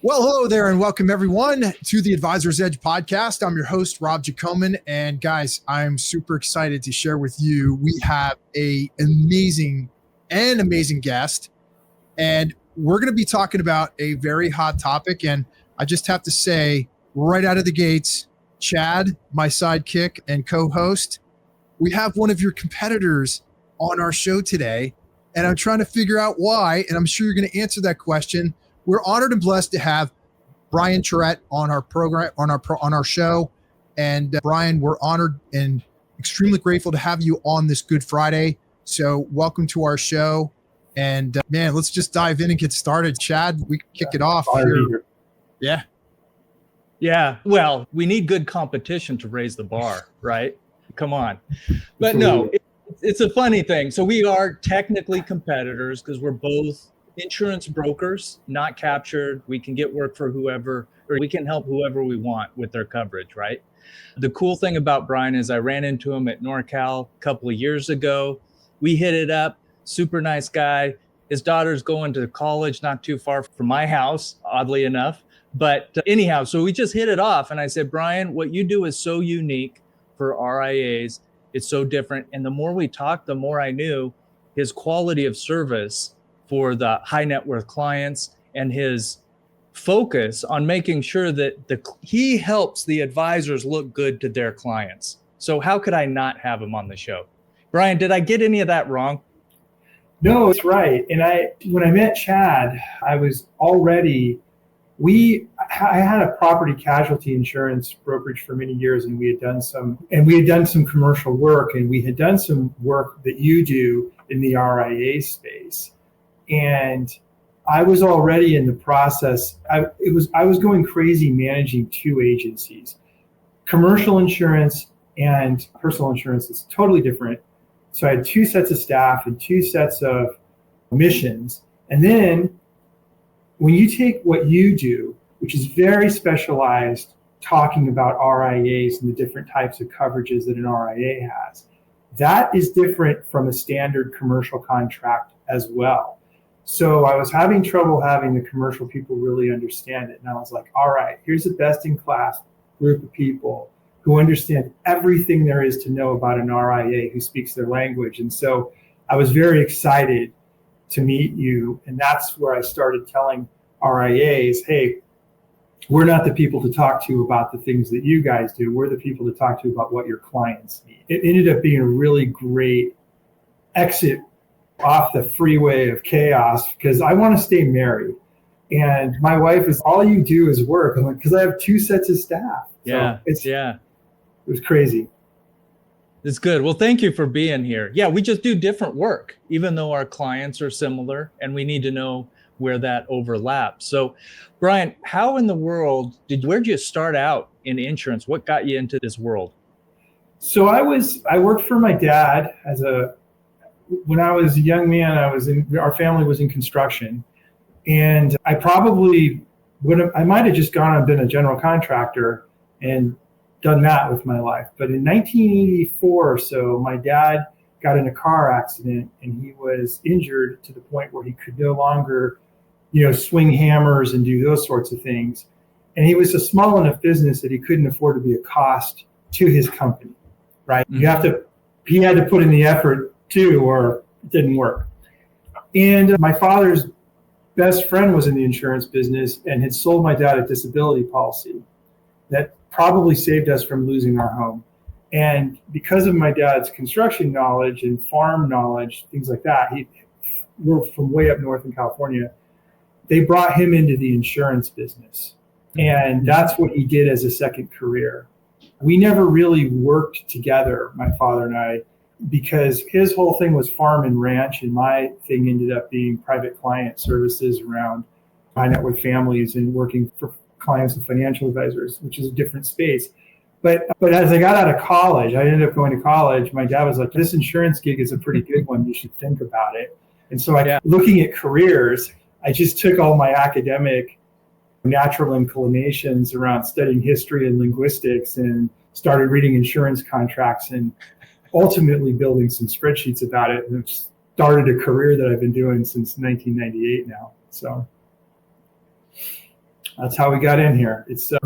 Well, hello there and welcome everyone to the Advisor's Edge podcast. I'm your host, Rob Jacomen. And guys, I'm super excited to share with you. We have an amazing guest, and we're going to be talking about a very hot topic. And I just have to say right out of the gates, Chad, my sidekick and co-host, we have one of your competitors on our show today, and I'm trying to figure out why. And I'm sure you're going to answer that question. We're honored and blessed to have Brian Trouette on our program, on our show. And Brian, we're honored and extremely grateful to have you on this Good Friday. So welcome to our show. And man, let's just dive in and get started. Chad, we can kick it off. Yeah. Yeah. Well, we need good competition to raise the bar, right? Come on. But no, it's a funny thing. So we are technically competitors because we're both insurance brokers, not captured. We can get work for whoever, or we can help whoever we want with their coverage, right? The cool thing about Brian is I ran into him at NorCal a couple of years ago. We hit it up. Super nice guy. His daughter's going to college not too far from my house, oddly enough. But anyhow, so we just hit it off. And I said, Brian, what you do is so unique for RIAs. It's so different. And the more we talked, the more I knew his quality of service for the high net worth clients and his focus on making sure that he helps the advisors look good to their clients. So how could I not have him on the show? Brian, did I get any of that wrong? No, it's right. And when I met Chad, I had a property casualty insurance brokerage for many years, and we had done some commercial work, and we had done some work that you do in the RIA space. And I was already in the process. I was going crazy managing two agencies. Commercial insurance and personal insurance is totally different. So I had two sets of staff and two sets of missions. And then when you take what you do, which is very specialized, talking about RIAs and the different types of coverages that an RIA has, that is different from a standard commercial contract as well. So I was having trouble having the commercial people really understand it. And I was like, all right, here's a best-in-class group of people who understand everything there is to know about an RIA, who speaks their language. And so I was very excited to meet you. And that's where I started telling RIAs, hey, we're not the people to talk to about the things that you guys do. We're the people to talk to about what your clients need. It ended up being a really great exit off the freeway of chaos because I want to stay married. And my wife is, all you do is work. I'm like, because I have two sets of staff. Yeah. So it was crazy. It's good. Well, thank you for being here. Yeah, we just do different work, even though our clients are similar, and we need to know where that overlaps. So, Brian, how in the world where'd you start out in insurance? What got you into this world? So I worked for my dad when I was a young man. Our family was in construction, and I might have just gone and been a general contractor and done that with my life. But in 1984 or so, my dad got in a car accident, and he was injured to the point where he could no longer, swing hammers and do those sorts of things. And he was a small enough business that he couldn't afford to be a cost to his company, right? Mm-hmm. He had to put in the effort too, or it didn't work. And my father's best friend was in the insurance business and had sold my dad a disability policy that probably saved us from losing our home. And because of my dad's construction knowledge and farm knowledge, things like that, we're from way up north in California, they brought him into the insurance business. And that's what he did as a second career. We never really worked together, my father and I, because his whole thing was farm and ranch, and my thing ended up being private client services around high net worth families and working for clients and financial advisors, which is a different space. But as I got out of college, I ended up going to college. My dad was like, this insurance gig is a pretty good one. You should think about it. And so looking at careers, I just took all my academic natural inclinations around studying history and linguistics and started reading insurance contracts and ultimately building some spreadsheets about it, and started a career that I've been doing since 1998 now. So That's how we got in here. It's a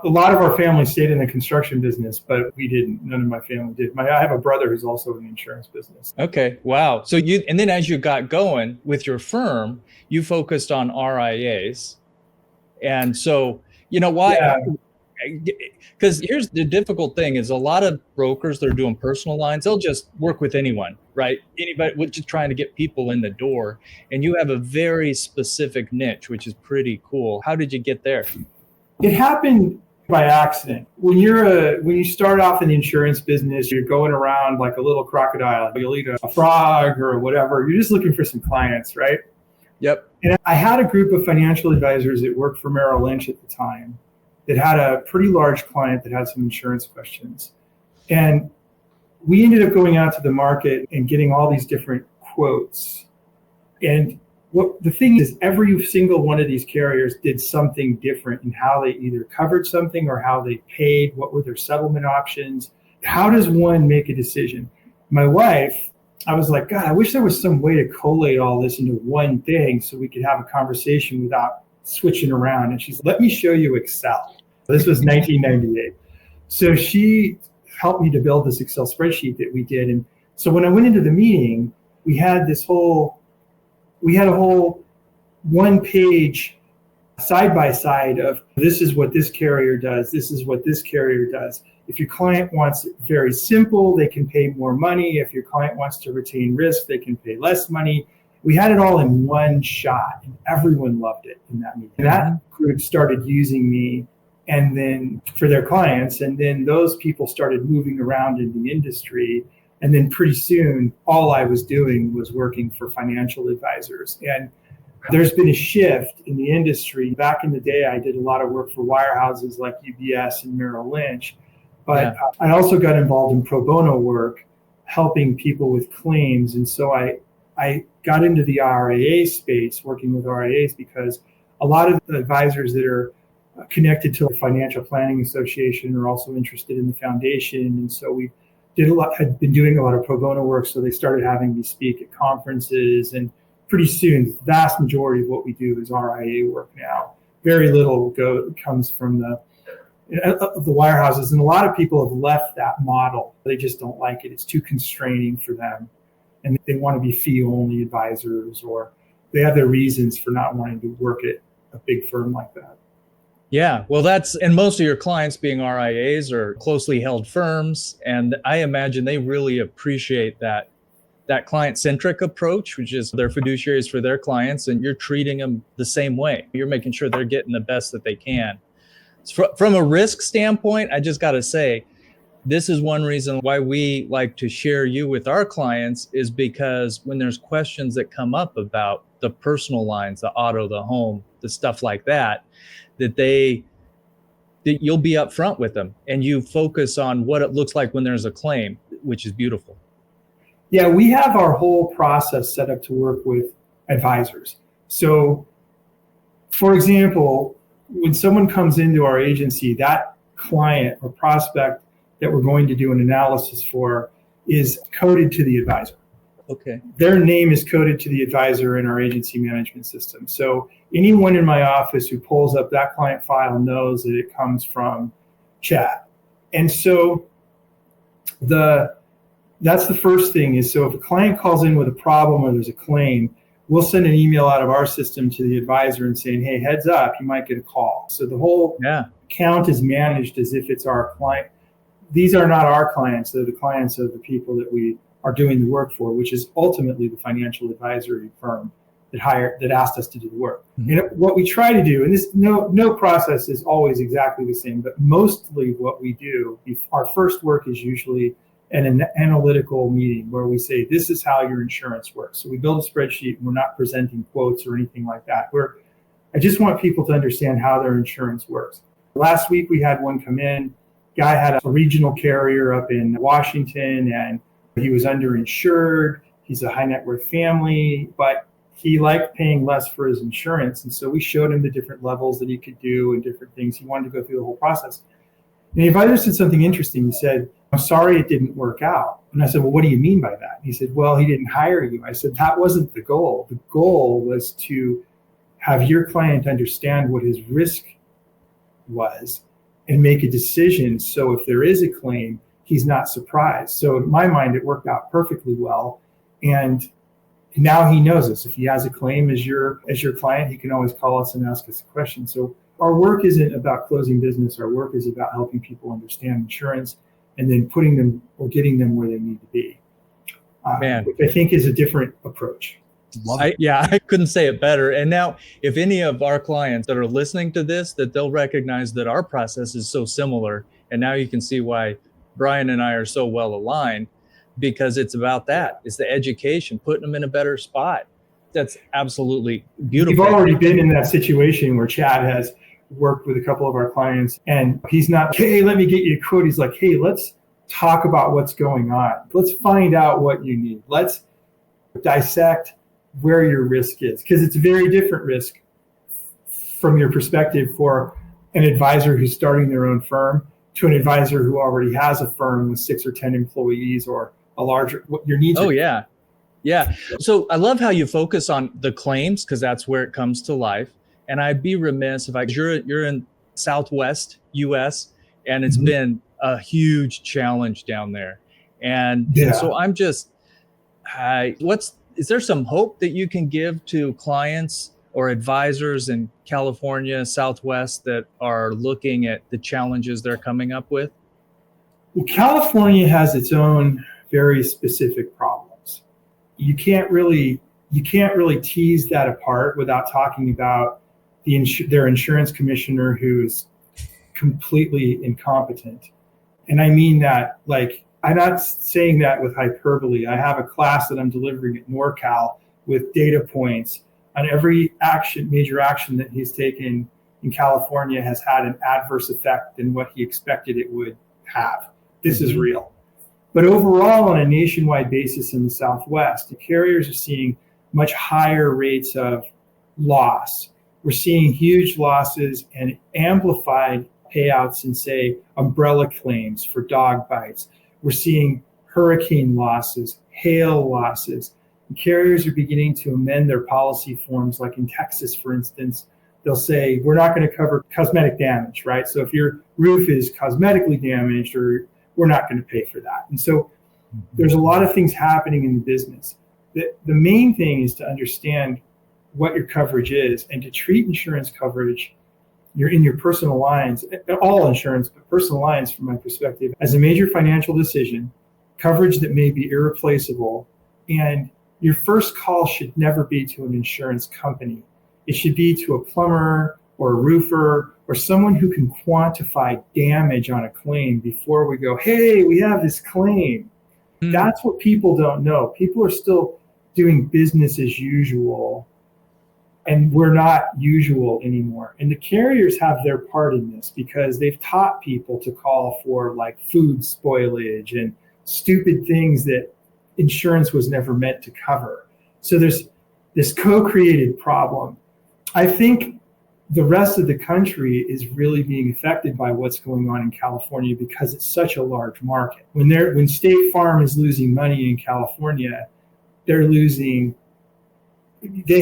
lot of our family stayed in the construction business, but we didn't. None of my family did. I have a brother who's also in the insurance business. Okay. Wow. So and then as you got going with your firm, you focused on RIAs. And so, why? Yeah. Because here's the difficult thing is a lot of brokers, they're doing personal lines. They'll just work with anyone, right? Anybody, we're just trying to get people in the door. And you have a very specific niche, which is pretty cool. How did you get there? It happened by accident. When you start off in the insurance business, you're going around like a little crocodile. You'll eat a frog or whatever. You're just looking for some clients, right? Yep. And I had a group of financial advisors that worked for Merrill Lynch at the time that had a pretty large client that had some insurance questions. And we ended up going out to the market and getting all these different quotes. And what the thing is, every single one of these carriers did something different in how they either covered something or how they paid, what were their settlement options. How does one make a decision? My wife, I was like, God, I wish there was some way to collate all this into one thing so we could have a conversation without switching around. And she's, let me show you Excel. This was 1998. So she helped me to build this Excel spreadsheet that we did. And so when I went into the meeting, we had a whole 1-page side by side of this is what this carrier does. This is what this carrier does. If your client wants it very simple, they can pay more money. If your client wants to retain risk, they can pay less money. We had it all in one shot, and everyone loved it in that meeting. And that group started using me and then for their clients. And then those people started moving around in the industry. And then pretty soon, all I was doing was working for financial advisors. And there's been a shift in the industry. Back in the day, I did a lot of work for wirehouses like UBS and Merrill Lynch. But I also got involved in pro bono work, helping people with claims. And so I got into the RIA space, working with RIAs, because a lot of the advisors that are connected to a financial planning association are also interested in the foundation. And so we had been doing a lot of pro bono work. So they started having me speak at conferences. And pretty soon, the vast majority of what we do is RIA work now. Very little comes from the wirehouses. And a lot of people have left that model. They just don't like it. It's too constraining for them. And they want to be fee-only advisors, or they have their reasons for not wanting to work at a big firm like that. Yeah, well, and most of your clients being RIAs are closely held firms. And I imagine they really appreciate that client-centric approach, which is they're fiduciaries for their clients, and you're treating them the same way. You're making sure they're getting the best that they can. From a risk standpoint, I just got to say, this is one reason why we like to share you with our clients, is because when there's questions that come up about the personal lines, the auto, the home, the stuff like that that you'll be upfront with them and you focus on what it looks like when there's a claim, which is beautiful. Yeah, we have our whole process set up to work with advisors. So, for example, when someone comes into our agency, that client or prospect that we're going to do an analysis for is coded to the advisor. Okay. Their name is coded to the advisor in our agency management system. So anyone in my office who pulls up that client file knows that it comes from Chad. And so that's the first thing is, so if a client calls in with a problem or there's a claim, we'll send an email out of our system to the advisor and saying, hey, heads up, you might get a call. So the whole account is managed as if it's our client. These are not our clients. They're the clients of the people that we are doing the work for, which is ultimately the financial advisory firm that asked us to do the work. Mm-hmm. And what we try to do, and this no process is always exactly the same, but mostly what we do, our first work is usually an analytical meeting where we say, this is how your insurance works. So we build a spreadsheet, and we're not presenting quotes or anything like that. I just want people to understand how their insurance works. Last week we had one come in. Guy had a regional carrier up in Washington, and he was underinsured. He's a high net worth family, but he liked paying less for his insurance. And so we showed him the different levels that he could do and different things. He wanted to go through the whole process. And the advisor said something interesting. He said, I'm sorry it didn't work out. And I said, well, what do you mean by that? He said, well, he didn't hire you. I said, that wasn't the goal. The goal was to have your client understand what his risk was and make a decision. So if there is a claim, he's not surprised. So in my mind, it worked out perfectly well. And now he knows us. If he has a claim as your client, he can always call us and ask us a question. So our work isn't about closing business. Our work is about helping people understand insurance and then putting them or getting them where they need to be. Which I think is a different approach. Love it. I couldn't say it better. And now, if any of our clients that are listening to this, that they'll recognize that our process is so similar. And now you can see why Brian and I are so well aligned, because it's about that. It's the education, putting them in a better spot. That's absolutely beautiful. We've already been in that situation where Chad has worked with a couple of our clients, and he's not, hey, let me get you a quote. He's like, hey, let's talk about what's going on. Let's find out what you need. Let's dissect where your risk is, because it's a very different risk from your perspective for an advisor who's starting their own firm to an advisor who already has a firm with 6 or 10 employees or a larger, what your needs are. Yeah. So I love how you focus on the claims, because that's where it comes to life. And I'd be remiss if you're in Southwest US, and it's been a huge challenge down there. And so I'm just, is there some hope that you can give to clients or advisors in California, Southwest, that are looking at the challenges they're coming up with? Well, California has its own very specific problems. You can't really tease that apart without talking about their insurance commissioner, who's completely incompetent. And I mean that, like, I'm not saying that with hyperbole. I have a class that I'm delivering at NorCal with data points on every major action that he's taken in California has had an adverse effect than what he expected it would have. This is real. But overall, on a nationwide basis in the Southwest, the carriers are seeing much higher rates of loss. We're seeing huge losses and amplified payouts in, say, umbrella claims for dog bites. We're seeing hurricane losses, hail losses. And carriers are beginning to amend their policy forms, like in Texas, for instance. They'll say, we're not going to cover cosmetic damage, right? So if your roof is cosmetically damaged, or we're not going to pay for that. And so there's a lot of things happening in the business. The main thing is to understand what your coverage is and to treat insurance coverage, you're in your personal lines, all insurance, but personal lines, from my perspective, as a major financial decision, coverage that may be irreplaceable. And your first call should never be to an insurance company. It should be to a plumber or a roofer or someone who can quantify damage on a claim before we go, hey, we have this claim. That's what people don't know. People are still doing business as usual, and we're not usual anymore. And the carriers have their part in this, because they've taught people to call for, like, food spoilage and stupid things that insurance was never meant to cover. So there's this co-created problem. I think the rest of the country is really being affected by what's going on in California, because it's such a large market. When State Farm is losing money in California, they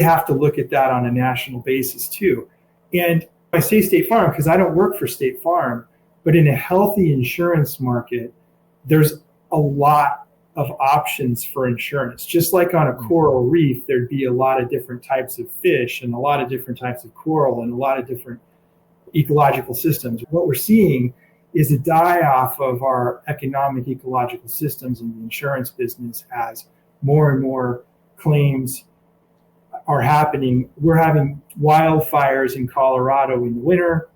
have to look at that on a national basis too. And I say State Farm because I don't work for State Farm, but in a healthy insurance market, there's a lot of options for insurance. Just like on a coral reef, there'd be a lot of different types of fish and a lot of different types of coral and a lot of different ecological systems. What we're seeing is a die-off of our economic ecological systems in the insurance business as more and more claims are happening. We're having wildfires in Colorado in the winter.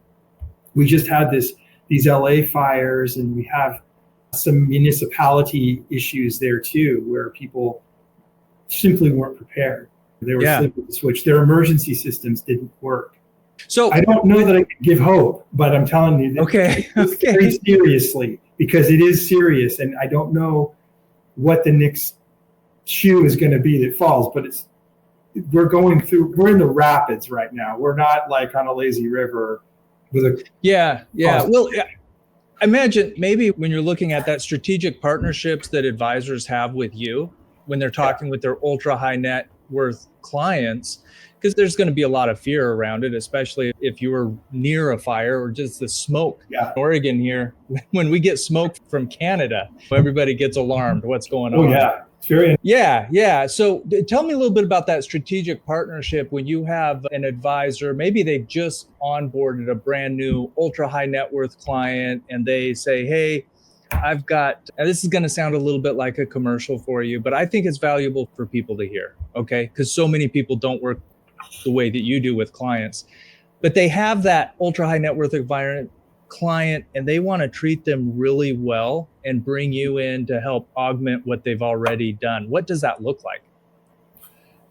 We just had these LA fires, and we have some municipality issues there too, where people simply weren't prepared. They were flipping the switch. Their emergency systems didn't work. So I don't know that I can give hope, but I'm telling you that very seriously, because it is serious, and I don't know what the next shoe is going to be that falls, but we're in the rapids right now. We're not like on a lazy river with a Well, imagine maybe when you're looking at that strategic partnerships that advisors have with you, when they're talking with their ultra high net worth clients, because there's going to be a lot of fear around it, especially if you were near a fire or just the smoke. Yeah. Oregon here, when we get smoke from Canada, everybody gets alarmed. What's going on? Oh, yeah. It's very. Yeah. So tell me a little bit about that strategic partnership when you have an advisor, maybe they've just onboarded a brand new ultra high net worth client and they say, hey, I've got, and this is going to sound a little bit like a commercial for you, but I think it's valuable for people to hear, okay? Because so many people don't work the way that you do with clients, but they have that ultra high net worth environment client and they want to treat them really well and bring you in to help augment what they've already done. What does that look like?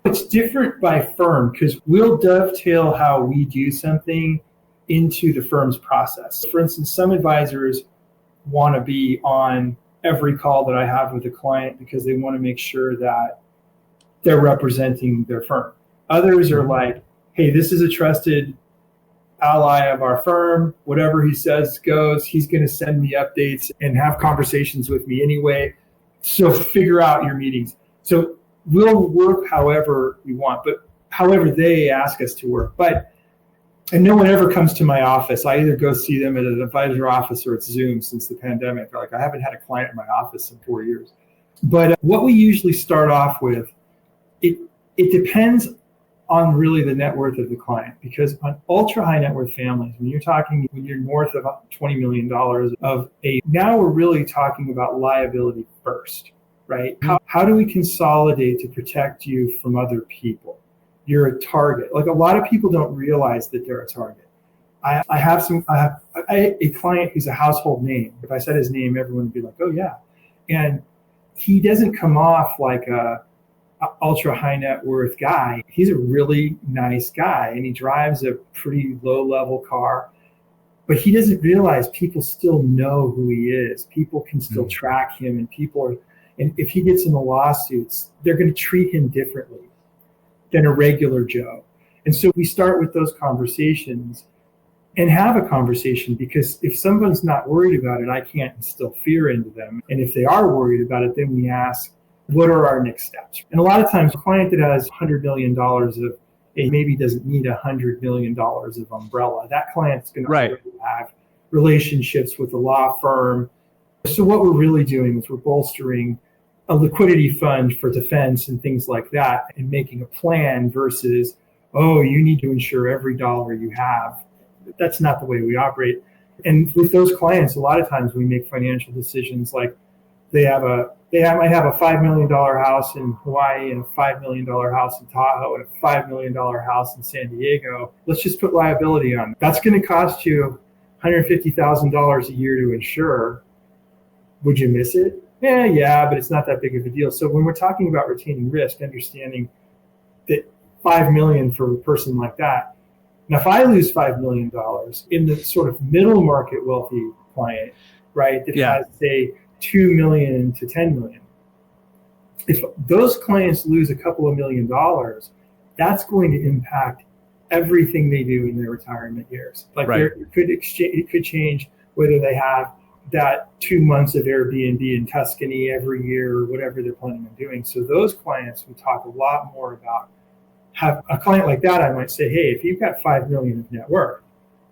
It's different by firm because we'll dovetail how we do something into the firm's process. For instance, some advisors want to be on every call that I have with a client because they want to make sure that they're representing their firm. Others are like, hey, this is a trusted ally of our firm. Whatever he says goes. He's going to send me updates and have conversations with me anyway. So figure out your meetings. So we'll work however we want, but however they ask us to work. And no one ever comes to my office. I either go see them at an advisor office or it's Zoom since the pandemic. Like I haven't had a client in my office in 4 years. But what we usually start off with, it depends on really the net worth of the client, because on ultra high net worth families, when you're north of $20 million now we're really talking about liability first, right? How do we consolidate to protect you from other people? You're a target. Like a lot of people don't realize that they're a target. I have a client who's a household name. If I said his name, everyone would be like, oh yeah. And he doesn't come off like a ultra high net worth guy. He's a really nice guy and he drives a pretty low level car, but he doesn't realize people still know who he is. People can still track him and if he gets in the lawsuits, they're going to treat him differently than a regular Joe. And so we start with those conversations and have a conversation, because if someone's not worried about it, I can't instill fear into them. And if they are worried about it, then we ask, what are our next steps? And a lot of times a client that has $100 million of, maybe doesn't need $100 million of umbrella. That client's going to have relationships with a law firm. So what we're really doing is we're bolstering a liquidity fund for defense and things like that, and making a plan versus, oh, you need to insure every dollar you have. That's not the way we operate. And with those clients, a lot of times we make financial decisions like they might have a $5 million house in Hawaii and a $5 million house in Tahoe and a $5 million house in San Diego. Let's just put liability on. That's going to cost you $150,000 a year to insure. Would you miss it? Yeah, but it's not that big of a deal. So when we're talking about retaining risk, understanding that $5 million for a person like that. Now, if I lose $5 million in the sort of middle market wealthy client, right, that has say $2 million to $10 million, if those clients lose a couple of $1 million, that's going to impact everything they do in their retirement years. Like it could change whether they have that 2 months of Airbnb in Tuscany every year or whatever they're planning on doing. So those clients, we talk a lot more about. Have a client like that, I might say, hey, if you've got $5 million of net worth,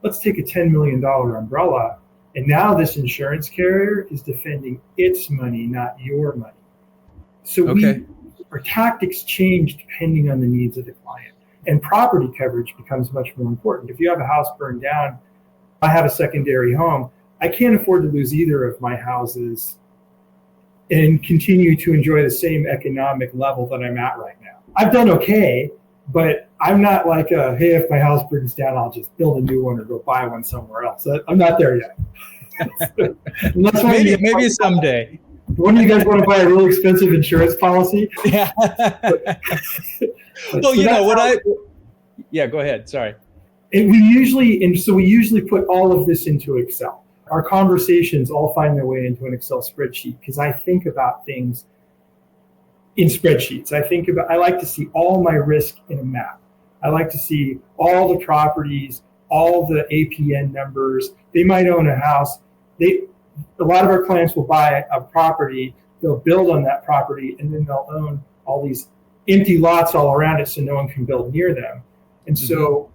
let's take a $10 million umbrella. And now this insurance carrier is defending its money, not your money. So our tactics change depending on the needs of the client. And property coverage becomes much more important. If you have a house burned down, I have a secondary home, I can't afford to lose either of my houses and continue to enjoy the same economic level that I'm at right now. I've done okay, but I'm not like, hey, if my house burns down, I'll just build a new one or go buy one somewhere else. I'm not there yet. maybe someday. One of you guys want to buy a really expensive insurance policy? Yeah. Well, go ahead. Sorry. And we usually put all of this into Excel. Our conversations all find their way into an Excel spreadsheet because I think about things in spreadsheets. I like to see all my risk in a map. I like to see all the properties, all the APN numbers. They might own a house. A lot of our clients will buy a property, they'll build on that property, and then they'll own all these empty lots all around it so no one can build near them. And so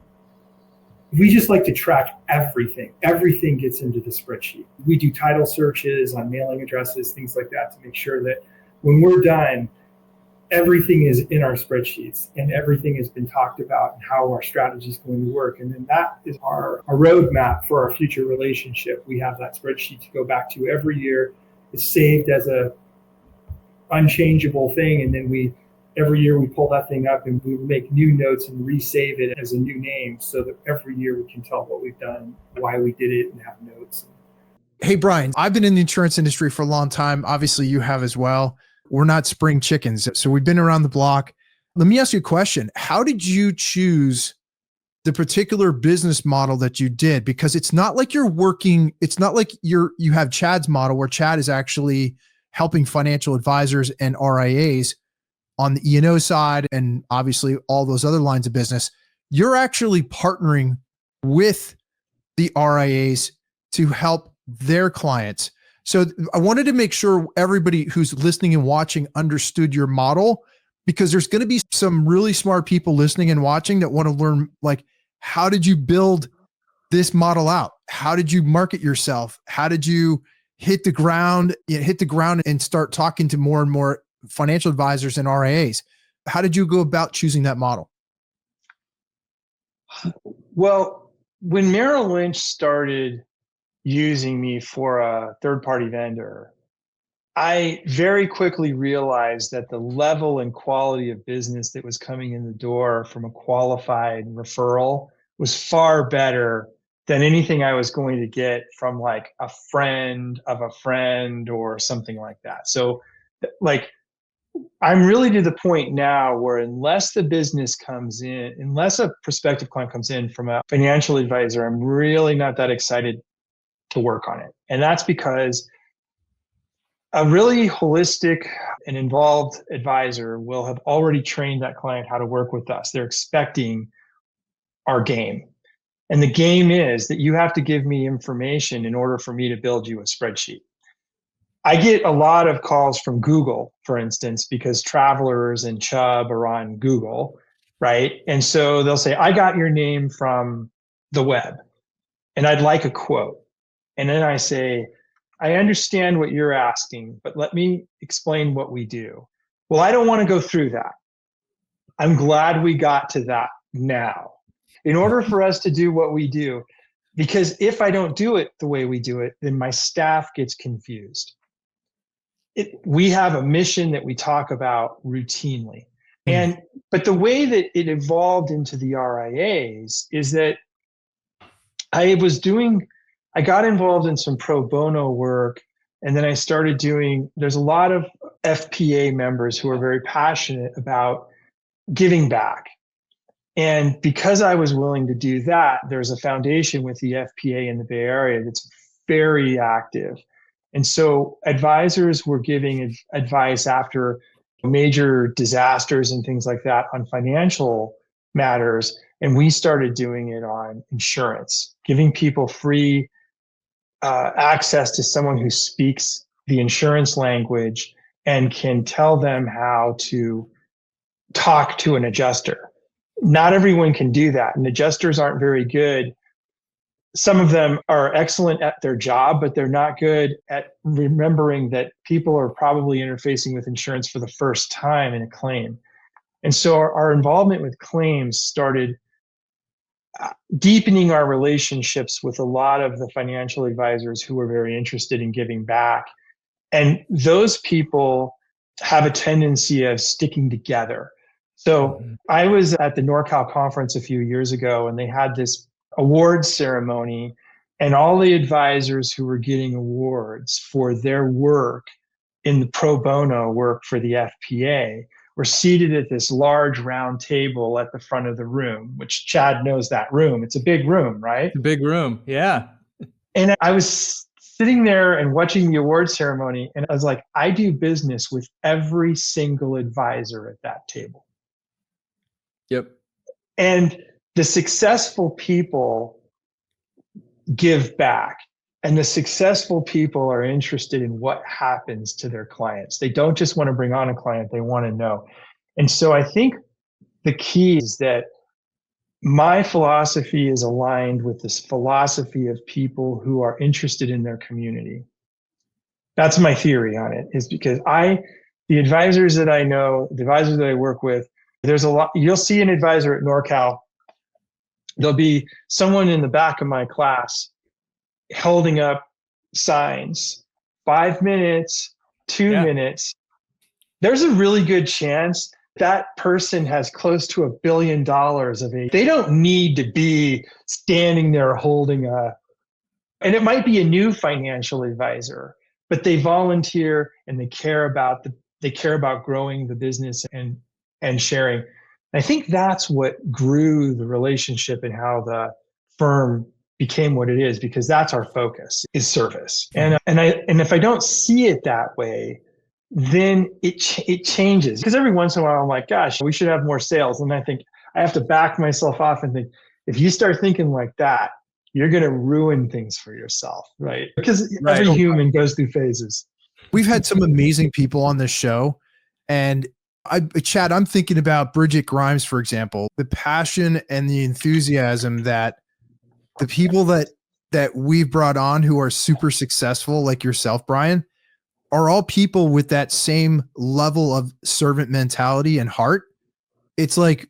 we just like to track everything. Everything gets into the spreadsheet. We do title searches on mailing addresses, things like that, to make sure that when we're done, everything is in our spreadsheets and everything has been talked about and how our strategy is going to work. And then that is our roadmap for our future relationship. We have that spreadsheet to go back to every year. It's saved as a unchangeable thing. And then every year we pull that thing up and we make new notes and resave it as a new name so that every year we can tell what we've done, why we did it, and have notes. Hey, Brian, I've been in the insurance industry for a long time. Obviously, you have as well. We're not spring chickens, so we've been around the block. Let me ask you a question. How did you choose the particular business model that you did? Because it's not like you have Chad's model where Chad is actually helping financial advisors and RIAs on the E&O side and obviously all those other lines of business. You're actually partnering with the RIAs to help their clients. So I wanted to make sure everybody who's listening and watching understood your model, because there's going to be some really smart people listening and watching that want to learn, like, how did you build this model out? How did you market yourself? How did you hit the ground and start talking to more and more financial advisors and RIAs? How did you go about choosing that model? Well, when Merrill Lynch started using me for a third-party vendor, I very quickly realized that the level and quality of business that was coming in the door from a qualified referral was far better than anything I was going to get from like a friend of a friend or something like that. So like, I'm really to the point now where unless a prospective client comes in from a financial advisor, I'm really not that excited to work on it. And that's because a really holistic and involved advisor will have already trained that client how to work with us. They're expecting our game. And the game is that you have to give me information in order for me to build you a spreadsheet. I get a lot of calls from Google, for instance, because Travelers and Chubb are on Google, right? And so they'll say, I got your name from the web and I'd like a quote. And then I say, I understand what you're asking, but let me explain what we do. Well, I don't want to go through that. I'm glad we got to that now. In order for us to do what we do, because if I don't do it the way we do it, then my staff gets confused. We have a mission that we talk about routinely. But the way that it evolved into the RIAs is that I got involved in some pro bono work, and then I started there's a lot of FPA members who are very passionate about giving back. And because I was willing to do that, there's a foundation with the FPA in the Bay Area that's very active. And so advisors were giving advice after major disasters and things like that on financial matters. And we started doing it on insurance, giving people free access to someone who speaks the insurance language and can tell them how to talk to an adjuster. Not everyone can do that, and adjusters aren't very good. Some of them are excellent at their job, but they're not good at remembering that people are probably interfacing with insurance for the first time in a claim. And so our involvement with claims started deepening our relationships with a lot of the financial advisors who were very interested in giving back. And those people have a tendency of sticking together. So I was at the NorCal conference a few years ago, and they had this awards ceremony, and all the advisors who were getting awards for their work in the pro bono work for the FPA were seated at this large round table at the front of the room, which Chad knows that room. It's a big room, right? A big room, yeah. And I was sitting there and watching the award ceremony, and I was like, I do business with every single advisor at that table. Yep. And the successful people give back, and the successful people are interested in what happens to their clients. They don't just want to bring on a client, they want to know. And so I think the key is that my philosophy is aligned with this philosophy of people who are interested in their community. That's my theory on it, is because the advisors that I know, the advisors that I work with, there's a lot. You'll see an advisor at NorCal. There'll be someone in the back of my class holding up signs, 5 minutes, 2 minutes. There's a really good chance that person has close to $1 billion they don't need to be standing there holding and it might be a new financial advisor, but they volunteer and they care about growing the business and sharing. I think that's what grew the relationship and how the firm became what it is, because that's our focus, is service. And if I don't see it that way, then it changes. Because every once in a while I'm like, gosh, we should have more sales. And I think I have to back myself off and think, if you start thinking like that, you're going to ruin things for yourself, right? Because every human goes through phases. We've had some amazing people on this show. And Chad, I'm thinking about Bridget Grimes, for example, the passion and the enthusiasm that the people that we've brought on who are super successful, like yourself, Brian, are all people with that same level of servant mentality and heart. It's like,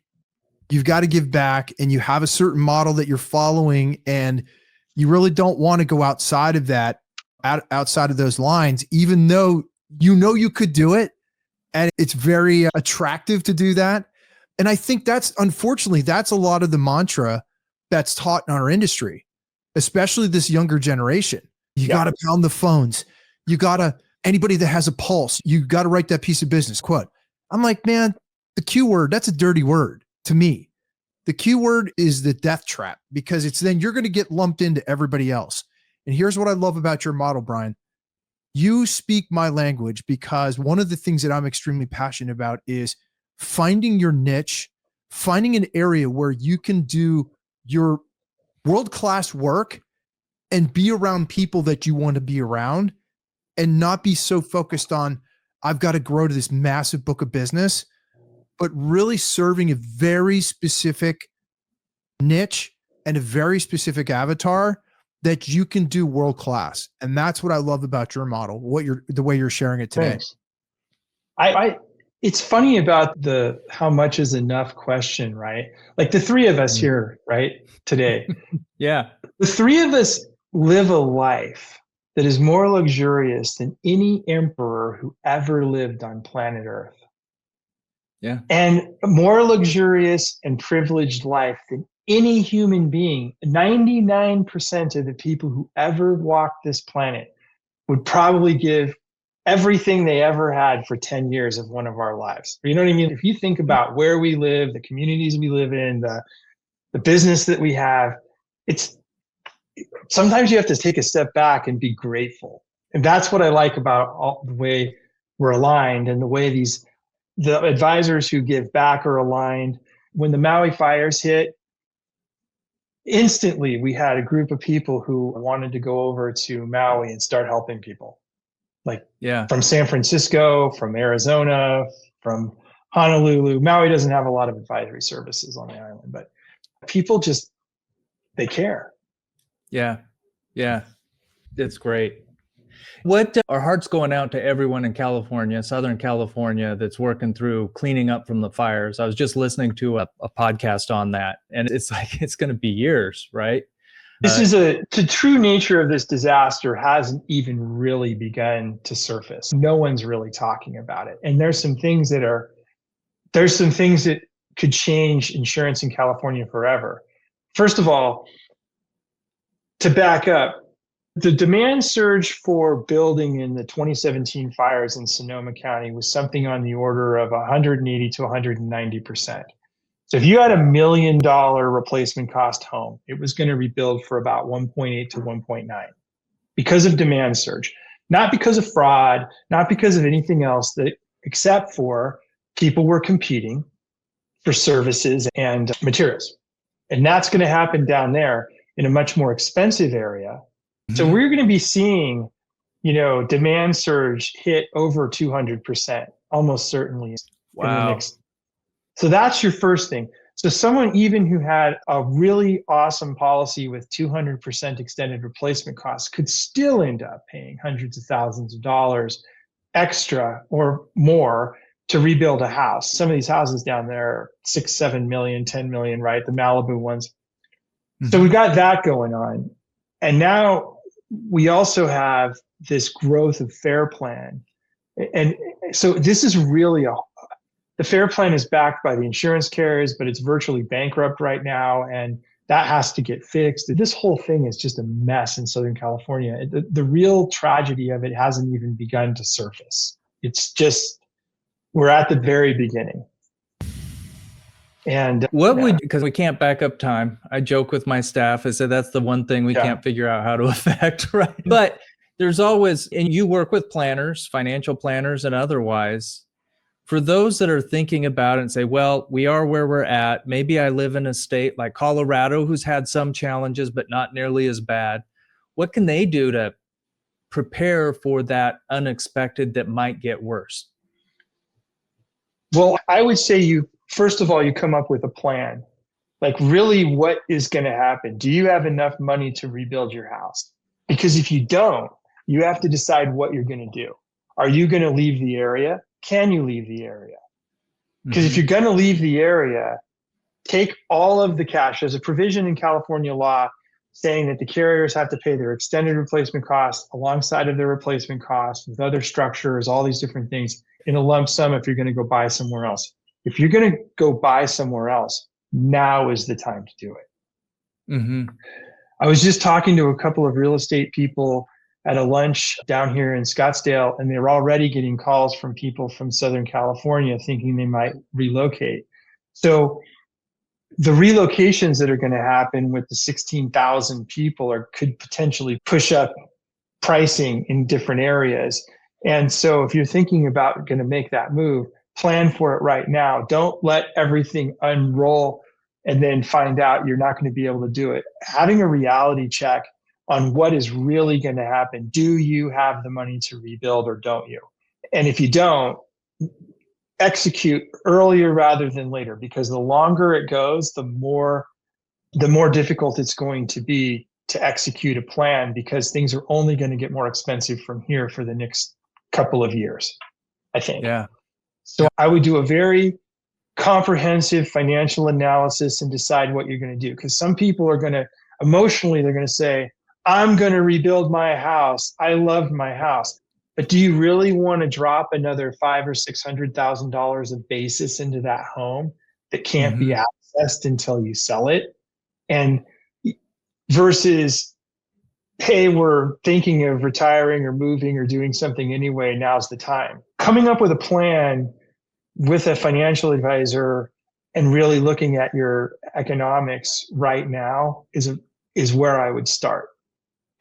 you've got to give back, and you have a certain model that you're following, and you really don't want to go outside of that, outside of those lines, even though you could do it. And it's very attractive to do that. And I think unfortunately, that's a lot of the mantra that's taught in our industry, especially this younger generation. You got to pound the phones. Anybody that has a pulse, you got to write that piece of business quote. I'm like, man, the Q word, that's a dirty word to me. The Q word is the death trap, because it's then you're going to get lumped into everybody else. And here's what I love about your model, Brian. You speak my language, because one of the things that I'm extremely passionate about is finding your niche, finding an area where you can do your world-class work and be around people that you want to be around, and not be so focused on, I've got to grow to this massive book of business, but really serving a very specific niche and a very specific avatar that you can do world-class. And that's what I love about your model, the way you're sharing it today. Thanks. It's funny about the how much is enough question, right? Like the three of us here, right, today. Yeah. The three of us live a life that is more luxurious than any emperor who ever lived on planet Earth. Yeah. And more luxurious and privileged life than any human being. 99% of the people who ever walked this planet would probably give everything they ever had for 10 years of one of our lives. You know what I mean? If you think about where we live, the communities we live in, the business that we have, sometimes you have to take a step back and be grateful. And that's what I like about the way we're aligned, and the way the advisors who give back are aligned. When the Maui fires hit, instantly we had a group of people who wanted to go over to Maui and start helping people. From San Francisco, from Arizona, from Honolulu. Maui doesn't have a lot of advisory services on the island, but people they care. Yeah. Yeah. It's great. Our heart's going out to everyone in California, Southern California, that's working through cleaning up from the fires. I was just listening to a podcast on that, and it's like, it's going to be years, right? The true nature of this disaster hasn't even really begun to surface. No one's really talking about it. And there's some things that could change insurance in California forever. First of all, to back up, the demand surge for building in the 2017 fires in Sonoma County was something on the order of 180 to 190%. So if you had $1 million replacement cost home, it was going to rebuild for about 1.8 to 1.9 because of demand surge, not because of fraud, not because of anything else, except for people were competing for services and materials. And that's going to happen down there in a much more expensive area. So we're going to be seeing, demand surge hit over 200%, almost certainly in the next So that's your first thing. So someone even who had a really awesome policy with 200% extended replacement costs could still end up paying hundreds of thousands of dollars extra or more to rebuild a house. Some of these houses down there are 6, 7 million, 10 million, right? The Malibu ones. Mm-hmm. So we've got that going on. And now we also have this growth of Fair Plan. And so this is really the Fair Plan is backed by the insurance carriers, but it's virtually bankrupt right now. And that has to get fixed. This whole thing is just a mess in Southern California. The real tragedy of it hasn't even begun to surface. It's just, we're at the very beginning. And because we can't back up time. I joke with my staff. I said, that's the one thing we can't figure out how to affect, right? But there's always, and you work with planners, financial planners and otherwise, for those that are thinking about it and say, well, we are where we're at. Maybe I live in a state like Colorado who's had some challenges, but not nearly as bad. What can they do to prepare for that unexpected that might get worse? Well, I would say first of all, you come up with a plan. Like, really, what is going to happen? Do you have enough money to rebuild your house? Because if you don't, you have to decide what you're going to do. Are you going to leave the area? Can you leave the area? Because if you're going to leave the area, take all of the cash. There's a provision in California law saying that the carriers have to pay their extended replacement costs alongside of their replacement costs with other structures, all these different things in a lump sum if you're going to go buy somewhere else. If you're going to go buy somewhere else, now is the time to do it. Mm-hmm. I was just talking to a couple of real estate people at a lunch down here in Scottsdale, and they were already getting calls from people from Southern California thinking they might relocate. So the relocations that are going to happen with the 16,000 people could potentially push up pricing in different areas. And so if you're thinking about going to make that move, plan for it right now. Don't let everything unroll and then find out you're not going to be able to do it. Having a reality check on what is really going to happen. Do you have the money to rebuild or don't you? And if you don't, execute earlier rather than later, because the longer it goes, the more difficult it's going to be to execute a plan, because things are only going to get more expensive from here for the next couple of years, I think. Yeah. So I would do a very comprehensive financial analysis and decide what you're going to do. Because some people are going to, emotionally, they're going to say, I'm going to rebuild my house. I love my house. But do you really want to drop another $500,000 or $600,000 of basis into that home that can't be accessed until you sell it? And versus, hey, we're thinking of retiring or moving or doing something anyway, now's the time. Coming up with a plan with a financial advisor and really looking at your economics right now is where I would start.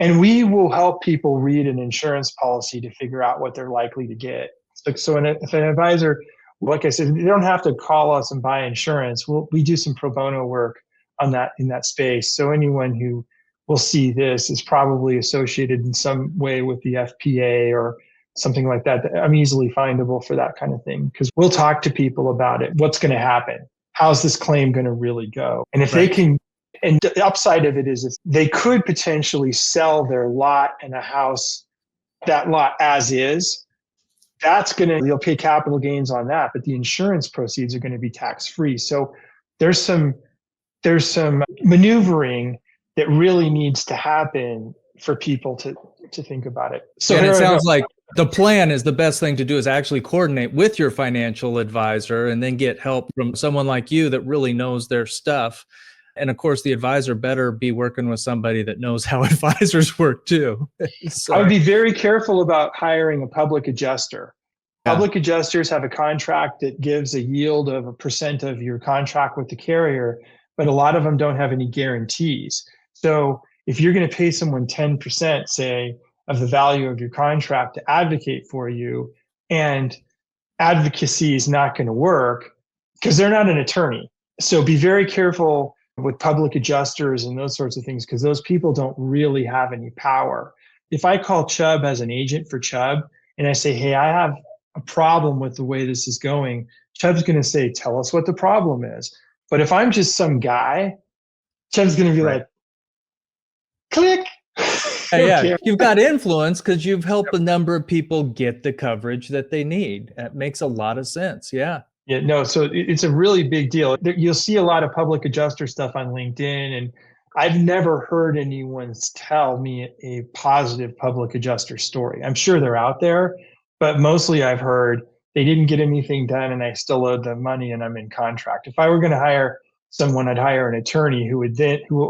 And we will help people read an insurance policy to figure out what they're likely to get. So if an advisor, like I said, they don't have to call us and buy insurance. We do some pro bono work on that in that space. So anyone who will see this is probably associated in some way with the FPA or something like that. I'm easily findable for that kind of thing, because we'll talk to people about it. What's going to happen? How's this claim going to really go? And if they can. And the upside of it is if they could potentially sell their lot and a house, that lot as is, they'll pay capital gains on that, but the insurance proceeds are going to be tax-free. So there's some maneuvering that really needs to happen for people to think about it. So and it sounds like the plan is the best thing to do is actually coordinate with your financial advisor and then get help from someone like you that really knows their stuff. And of course, the advisor better be working with somebody that knows how advisors work too. I would be very careful about hiring a public adjuster. Public adjusters have a contract that gives a yield of 1% of your contract with the carrier, but a lot of them don't have any guarantees. So if you're going to pay someone 10%, say, of the value of your contract to advocate for you, and advocacy is not going to work because they're not an attorney. So be very careful with public adjusters and those sorts of things, because those people don't really have any power. If I call Chubb as an agent for Chubb and I say, hey, I have a problem with the way this is going, Chubb's going to say, tell us what the problem is. But if I'm just some guy, Chubb's going to be like, click. Yeah, you've got influence because you've helped a number of people get the coverage that they need. That makes a lot of sense. Yeah. Yeah, no, so it's a really big deal. You'll see a lot of public adjuster stuff on LinkedIn, and I've never heard anyone tell me a positive public adjuster story. I'm sure they're out there, but mostly I've heard they didn't get anything done and I still owed them money and I'm in contract. If I were going to hire someone, I'd hire an attorney who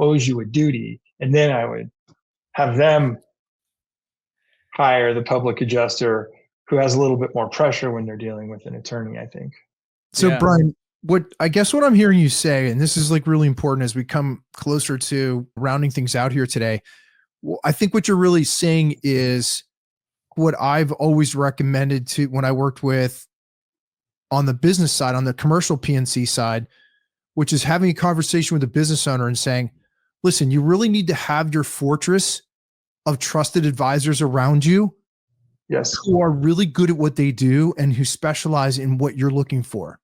owes you a duty, and then I would have them hire the public adjuster who has a little bit more pressure when they're dealing with an attorney, I think. So yeah. Brian, what I'm hearing you say, and this is like really important as we come closer to rounding things out here today. I think what you're really saying is what I've always recommended to when I worked with on the business side, on the commercial PNC side, which is having a conversation with a business owner and saying, listen, you really need to have your fortress of trusted advisors around you. Yes. Who are really good at what they do and who specialize in what you're looking for,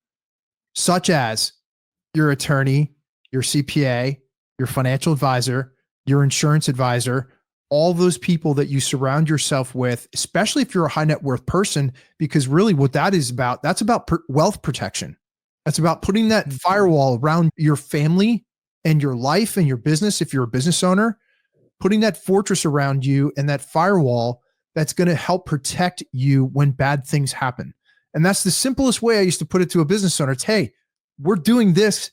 such as your attorney, your CPA, your financial advisor, your insurance advisor, all those people that you surround yourself with, especially if you're a high net worth person, because really what that is about, that's about wealth protection. That's about putting that firewall around your family and your life and your business. If you're a business owner, putting that fortress around you and that firewall that's going to help protect you when bad things happen. And that's the simplest way I used to put it to a business owner. It's, hey, we're doing this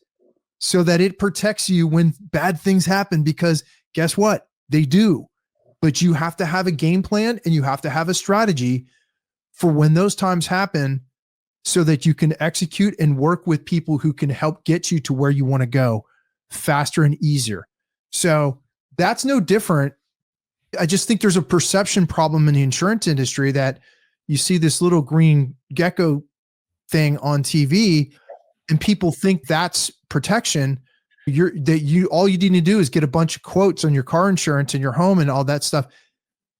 so that it protects you when bad things happen, because guess what? They do. But you have to have a game plan and you have to have a strategy for when those times happen so that you can execute and work with people who can help get you to where you want to go faster and easier. So that's no different. I just think there's a perception problem in the insurance industry that you see this little green gecko thing on TV and people think that's protection. All you need to do is get a bunch of quotes on your car insurance and your home and all that stuff.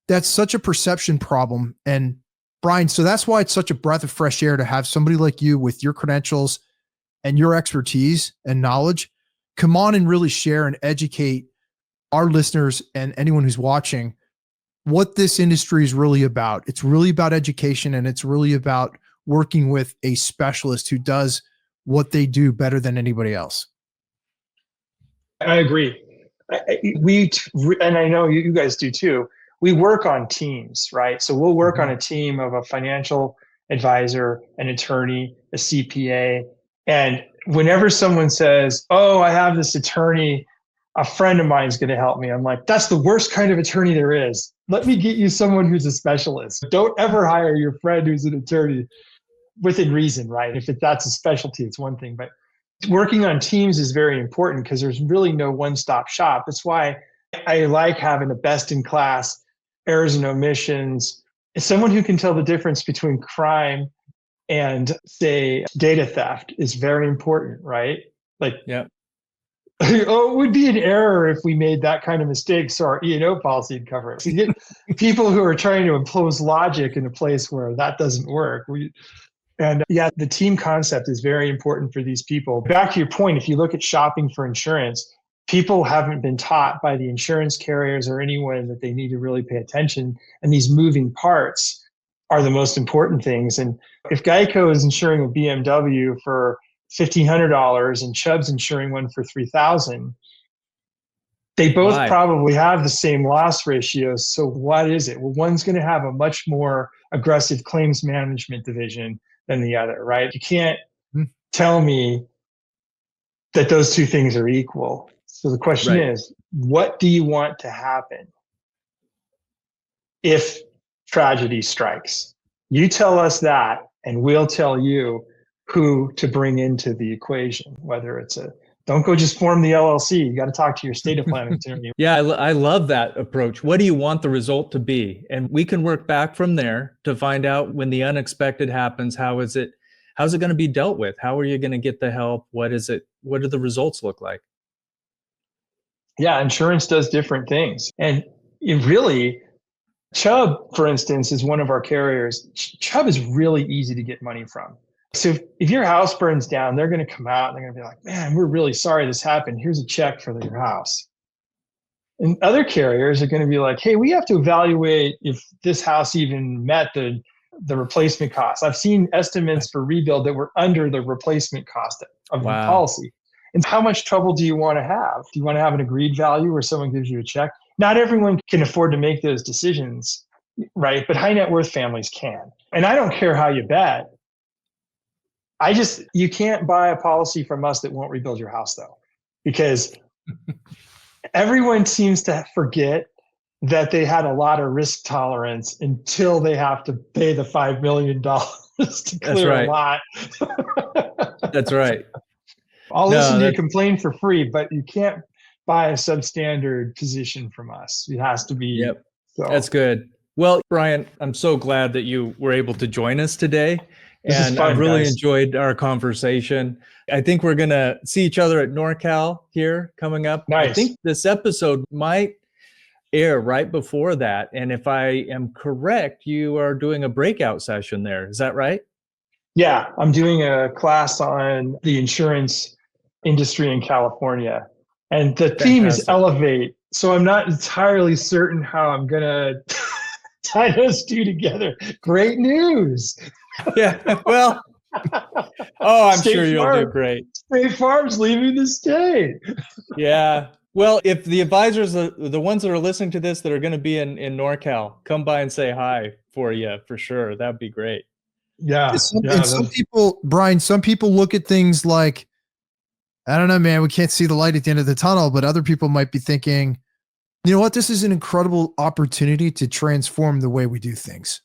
That's such a perception problem. And Brian, so that's why it's such a breath of fresh air to have somebody like you with your credentials and your expertise and knowledge come on and really share and educate our listeners and anyone who's watching what this industry is really about. It's really about education, and it's really about working with a specialist who does what they do better than anybody else. I agree. And I know you guys do too. We work on teams, right? So we'll work on a team of a financial advisor, an attorney, a CPA. And whenever someone says, oh, I have this attorney, a friend of mine is going to help me, I'm like, that's the worst kind of attorney there is. Let me get you someone who's a specialist. Don't ever hire your friend who's an attorney, within reason, right? If that's a specialty, it's one thing. But working on teams is very important because there's really no one-stop shop. That's why I like having a best-in-class errors and omissions. Someone who can tell the difference between crime and, say, data theft is very important, right? Like, yeah. Oh, it would be an error if we made that kind of mistake, so our E&O policy would cover it. We get people who are trying to impose logic in a place where that doesn't work. The team concept is very important for these people. Back to your point, if you look at shopping for insurance, people haven't been taught by the insurance carriers or anyone that they need to really pay attention. And these moving parts are the most important things. And if Geico is insuring a BMW for $1,500 and Chubb's insuring one for $3,000, they both probably have the same loss ratios. So what is it? Well, one's going to have a much more aggressive claims management division than the other, right? You can't tell me that those two things are equal. So the question is, what do you want to happen if tragedy strikes? You tell us that, and we'll tell you who to bring into the equation, whether it's don't go just form the LLC. You got to talk to your estate planning attorney. Yeah, I love that approach. What do you want the result to be? And we can work back from there to find out when the unexpected happens, how's it going to be dealt with? How are you going to get the help? What is it? What do the results look like? Yeah, insurance does different things. And it really, Chubb, for instance, is one of our carriers. Chubb is really easy to get money from. So if your house burns down, they're going to come out and they're going to be like, man, we're really sorry this happened. Here's a check for your house. And other carriers are going to be like, hey, we have to evaluate if this house even met the replacement cost. I've seen estimates for rebuild that were under the replacement cost of the policy. And how much trouble do you want to have? Do you want to have an agreed value where someone gives you a check? Not everyone can afford to make those decisions, right? But high net worth families can. And I don't care how you bet. You can't buy a policy from us that won't rebuild your house, though, because everyone seems to forget that they had a lot of risk tolerance until they have to pay the $5 million to clear a lot. That's right. I'll listen to you complain for free, but you can't buy a substandard position from us. It has to be. Yep. That's good. Well, Brian, I'm so glad that you were able to join us today. And I really enjoyed our conversation. I think we're going to see each other at NorCal here coming up. Nice. I think this episode might air right before that. And if I am correct, you are doing a breakout session there. Is that right? Yeah, I'm doing a class on the insurance industry in California. And the theme is Elevate. So I'm not entirely certain how I'm going to tie those two together. Great news. Yeah, well, I'm sure you'll do great. State Farm's leaving the state. Yeah. Well, if the advisors, the ones that are listening to this that are going to be in NorCal, come by and say hi for you, for sure. That'd be great. Yeah. Some people, Brian, some people look at things like, I don't know, man, we can't see the light at the end of the tunnel, but other people might be thinking, you know what, this is an incredible opportunity to transform the way we do things.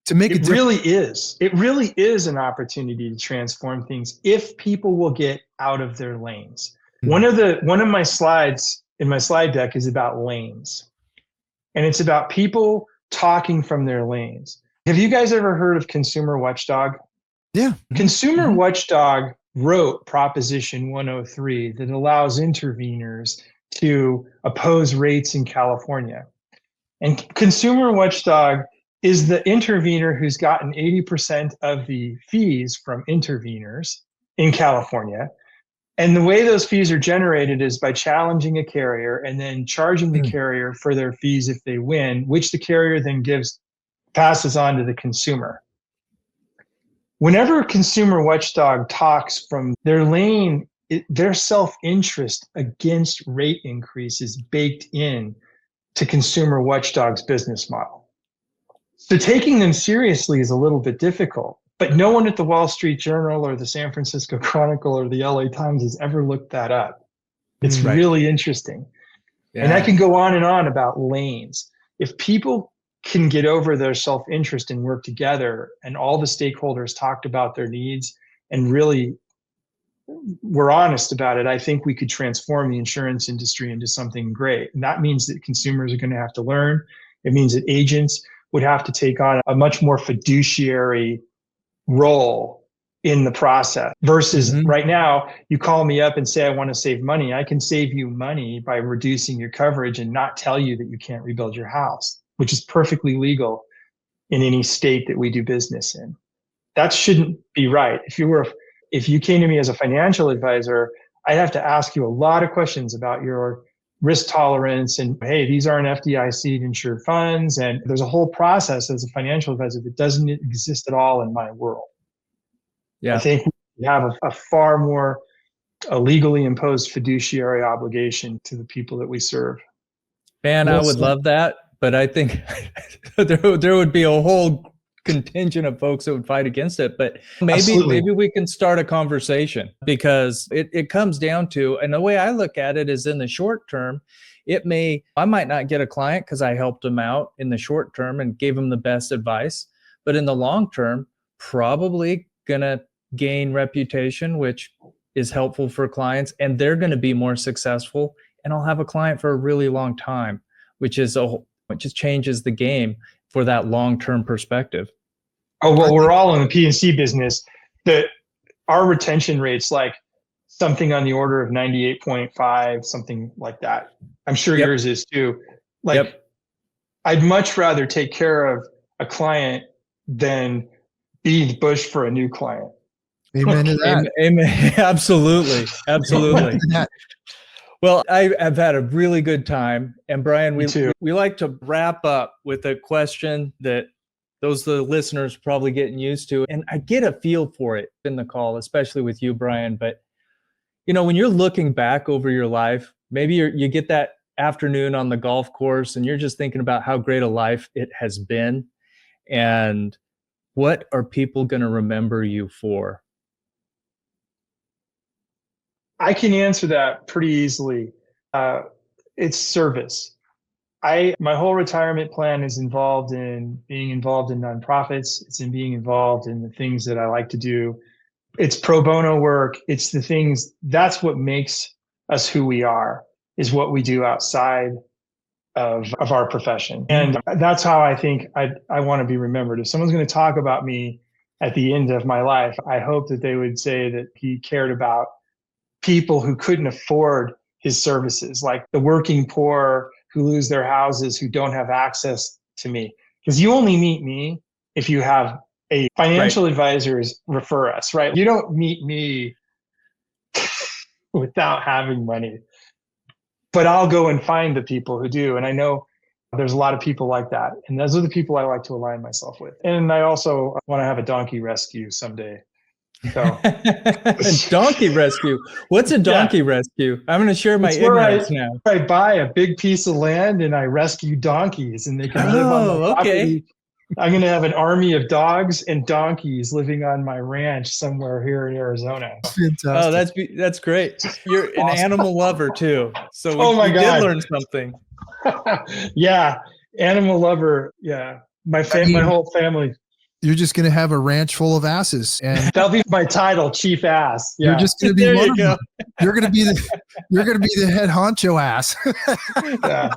To make it really is. It really is an opportunity to transform things if people will get out of their lanes. Mm-hmm. One of my slides in my slide deck is about lanes. And it's about people talking from their lanes. Have you guys ever heard of Consumer Watchdog? Yeah. Consumer Watchdog wrote Proposition 103 that allows interveners to oppose rates in California. And Consumer Watchdog is the intervener who's gotten 80% of the fees from interveners in California. And the way those fees are generated is by challenging a carrier and then charging the carrier for their fees if they win, which the carrier then passes on to the consumer. Whenever a Consumer Watchdog talks from their lane, their self-interest against rate increase is baked in to Consumer Watchdog's business model. So taking them seriously is a little bit difficult, but no one at the Wall Street Journal or the San Francisco Chronicle or the LA Times has ever looked that up. It's really interesting. Yeah. And I can go on and on about lanes. If people can get over their self-interest and work together and all the stakeholders talked about their needs and really were honest about it, I think we could transform the insurance industry into something great. And that means that consumers are going to have to learn. It means that agents would have to take on a much more fiduciary role in the process versus right now, you call me up and say, I want to save money. I can save you money by reducing your coverage and not tell you that you can't rebuild your house, which is perfectly legal in any state that we do business in. That shouldn't be right. If you came to me as a financial advisor, I'd have to ask you a lot of questions about your risk tolerance and, hey, these aren't FDIC insured funds. And there's a whole process as a financial advisor that doesn't exist at all in my world. Yeah. I think we have a far more legally imposed fiduciary obligation to the people that we serve. Man, I would love that. But I think there would be a whole contingent of folks that would fight against it. But maybe we can start a conversation, because it comes down to, and the way I look at it is in the short term, I might not get a client because I helped them out in the short term and gave them the best advice. But in the long term, probably going to gain reputation, which is helpful for clients, and they're going to be more successful. And I'll have a client for a really long time, which just changes the game for that long-term perspective. Oh, well, we're all in the P&C business. Our retention rate's like something on the order of 98.5, something like that. I'm sure yours is too. I I'd much rather take care of a client than beat the bush for a new client. Amen to that. Amen. Absolutely. Absolutely. Well, I have had a really good time. And Brian, we like to wrap up with a question that the listeners are probably getting used to. And I get a feel for it in the call, especially with you, Brian. But, when you're looking back over your life, maybe you get that afternoon on the golf course and you're just thinking about how great a life it has been. And what are people going to remember you for? I can answer that pretty easily. It's service. My whole retirement plan is involved in being involved in nonprofits. It's in being involved in the things that I like to do. It's pro bono work. It's the things, that's what makes us who we are, is what we do outside of our profession. And that's how I think I want to be remembered. If someone's going to talk about me at the end of my life, I hope that they would say that he cared about people who couldn't afford his services, like the working poor who lose their houses, who don't have access to me. Because you only meet me if you have a financial advisors refer us, right? You don't meet me without having money. But I'll go and find the people who do. And I know there's a lot of people like that. And those are the people I like to align myself with. And I also want to have a donkey rescue someday. So. Donkey rescue. What's a donkey rescue? I'm going to share my ignorance now. I buy a big piece of land and I rescue donkeys and they can live on my property. I'm going to have an army of dogs and donkeys living on my ranch somewhere here in Arizona. Fantastic. Oh, that's great. You're an animal lover too. So we did learn something. Yeah. Animal lover. Yeah. My whole family. You're just going to have a ranch full of asses, and that'll be my title, Chief Ass. Yeah. You're just going to be one of them. You're going to be the head honcho ass. Yeah.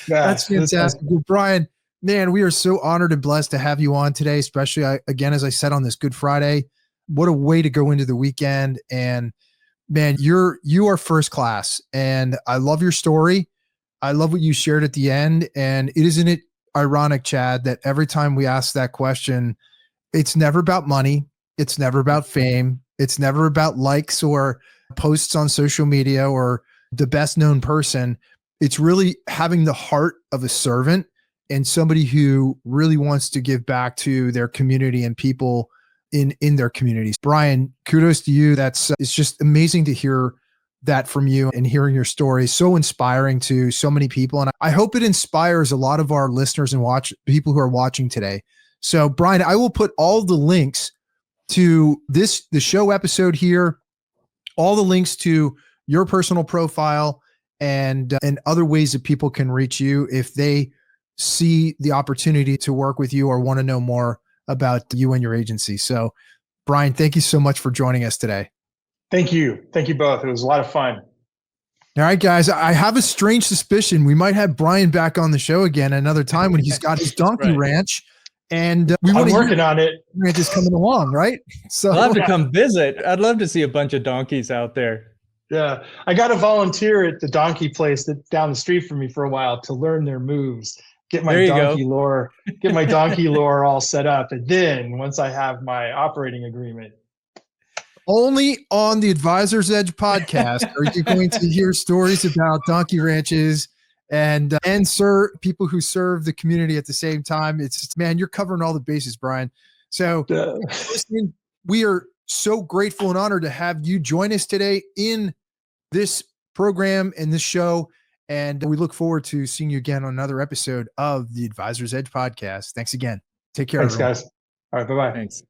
That's fantastic. Well, Brian, man, we are so honored and blessed to have you on today, especially again, as I said, on this Good Friday. What a way to go into the weekend. And man, you are first class, and I love your story. I love what you shared at the end. And isn't it ironic, Chad, that every time we ask that question, it's never about money. It's never about fame. It's never about likes or posts on social media or the best known person. It's really having the heart of a servant and somebody who really wants to give back to their community and people in their communities. Brian, kudos to you. It's just amazing to hear that from you and hearing your story. So inspiring to so many people. And I hope it inspires a lot of our listeners and people who are watching today. So Brian, I will put all the links to the show episode here, all the links to your personal profile and other ways that people can reach you if they see the opportunity to work with you or want to know more about you and your agency. So Brian, thank you so much for joining us today. Thank you. Thank you both. It was a lot of fun. All right, guys. I have a strange suspicion we might have Brian back on the show again another time when he's got his donkey ranch. And I'm working on it. Ranch is coming along, right? So I'll have to come visit. I'd love to see a bunch of donkeys out there. Yeah. I got to volunteer at the donkey place that's down the street from me for a while to learn their moves. Get my donkey lore all set up. And then once I have my operating agreement, only on the Advisor's Edge podcast are you going to hear stories about donkey ranches and people who serve the community at the same time. It's just, man, you're covering all the bases, Brian. So listen, we are so grateful and honored to have you join us today in this program and this show. And we look forward to seeing you again on another episode of the Advisor's Edge podcast. Thanks again. Take care. Thanks, everyone. Guys. All right. Bye-bye. Thanks.